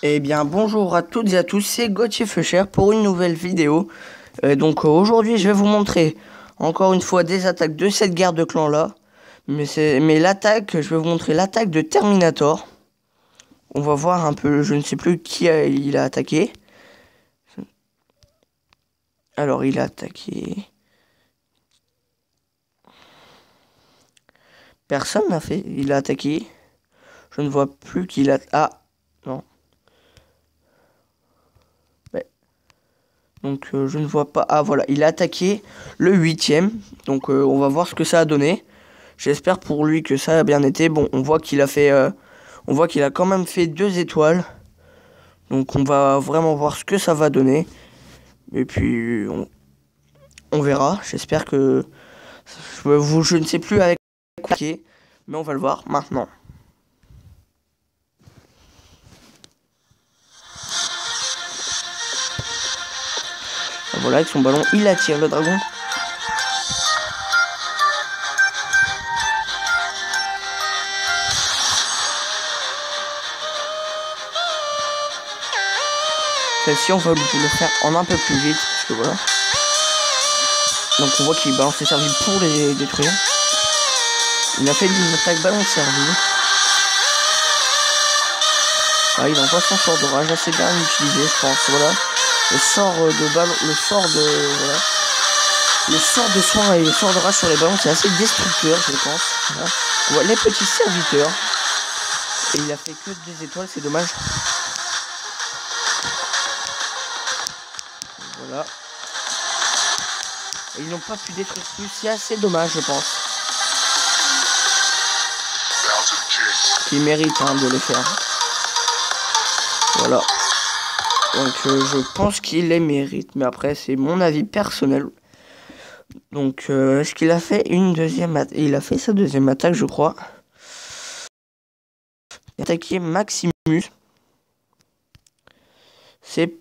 Eh bien bonjour à toutes et à tous, c'est Gauthier Feucher pour une nouvelle vidéo. Aujourd'hui je vais vous montrer encore une fois des attaques de cette guerre de clans là. Mais l'attaque, je vais vous montrer l'attaque de Terminator. On va voir un peu, je ne sais plus il a attaqué. Alors il a attaqué... Personne n'a fait, il a attaqué. Je ne vois plus qu'il a... Ah, non. Donc je ne vois pas. Ah voilà, il a attaqué le 8e. Donc on va voir ce que ça a donné. J'espère pour lui que ça a bien été. Bon, on voit qu'il a fait... on voit qu'il a quand même fait 2 étoiles. Donc on va vraiment voir ce que ça va donner. Et puis on verra. J'espère que... Je ne sais plus avec quoi. Mais on va le voir maintenant. Voilà, avec son ballon, il attire le dragon. Celle-ci, on va le faire en un peu plus vite, parce que voilà. Donc on voit qu'il balance ses servies pour les détruire. Il a fait une attaque ballon servie. Ah, il envoie son sort d'orage assez bien utilisé, je pense. Voilà. Le sort de ballon, le sort de... Voilà. Le sort de soin et le sort de rage sur les ballons, c'est assez destructeur, je pense. Voilà. On voit les petits serviteurs. Et il a fait que 2 étoiles, c'est dommage. Voilà. Et ils n'ont pas pu détruire plus, c'est assez dommage, je pense. Ils méritent de les faire. Voilà. Donc je pense qu'il les mérite. Mais après, c'est mon avis personnel. Donc, est-ce qu'il a fait une deuxième attaque? Il a fait sa deuxième attaque, je crois. Il a attaqué Maximus. C'est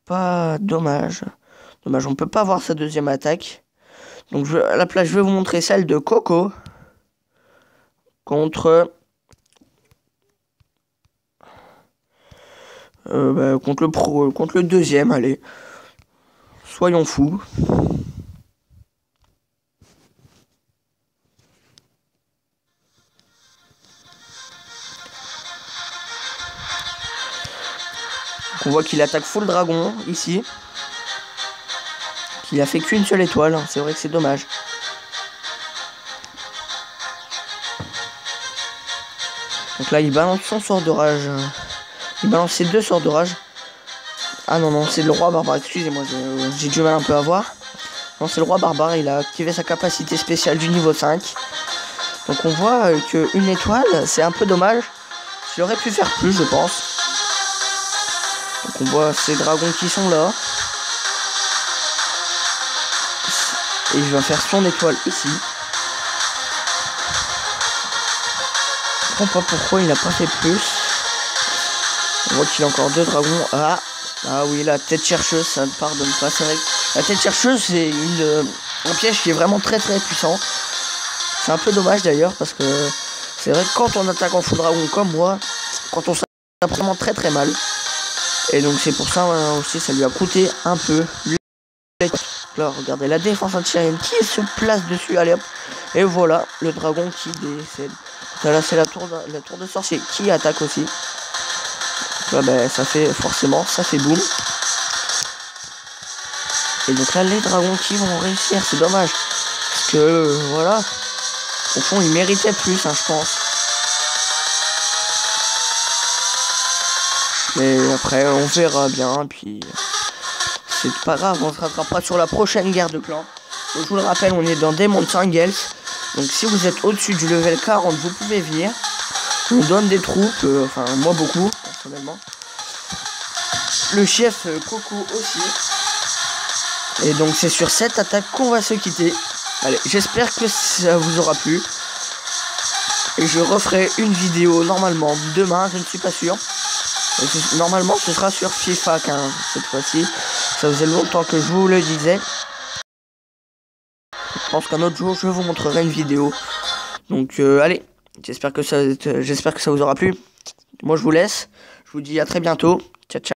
pas dommage. Dommage, on peut pas voir sa deuxième attaque. Donc, à la place, je vais vous montrer celle de Coco. Contre... contre le deuxième, allez. Soyons fous. On voit qu'il attaque full dragon, ici. Qu'il a fait qu'une seule étoile, c'est vrai que c'est dommage. Donc là, il balance son sort de rage. Il balance ses 2 sorts de rage. Ah non, c'est le roi barbare, excusez-moi, j'ai du mal un peu à voir. Non, c'est le roi barbare, il a activé sa capacité spéciale du niveau 5. Donc on voit que une étoile, c'est un peu dommage. Il aurait pu faire plus, je pense. Donc on voit ces dragons qui sont là. Et il va faire son étoile ici. Je comprends pas pourquoi il n'a pas fait plus. On voit qu'il a encore 2 dragons. Ah oui, la tête chercheuse, ça ne pardonne pas. C'est vrai que la tête chercheuse, c'est un piège qui est vraiment très puissant. C'est un peu dommage d'ailleurs, parce que c'est vrai que quand on attaque en full dragon comme moi, quand on s'attaque vraiment très mal. Et donc c'est pour ça aussi, ça lui a coûté un peu. Là, regardez la défense anti-aérienne qui se place dessus. Allez hop. Et voilà, le dragon qui décède. Là, c'est la tour de sorcier qui attaque aussi. Là, ben, ça fait boum. Et donc là, les dragons qui vont réussir, c'est dommage. Parce que, voilà. Au fond, ils méritaient plus, je pense. Mais après, on verra bien. Puis, c'est pas grave, on se rattrapera sur la prochaine guerre de clans. Donc, je vous le rappelle, on est dans Demon Singles. Donc, si vous êtes au-dessus du level 40, vous pouvez venir. On donne des troupes, enfin, moi beaucoup, personnellement. Le chef Coco aussi. Et donc, c'est sur cette attaque qu'on va se quitter. Allez, j'espère que ça vous aura plu. Et je referai une vidéo normalement demain, je ne suis pas sûr. Normalement, ce sera sur FIFA 15 cette fois-ci. Ça faisait longtemps que je vous le disais. Je pense qu'un autre jour, je vous montrerai une vidéo. Donc, allez, j'espère que ça vous aura plu. Moi, je vous laisse. Je vous dis à très bientôt. Ciao, ciao.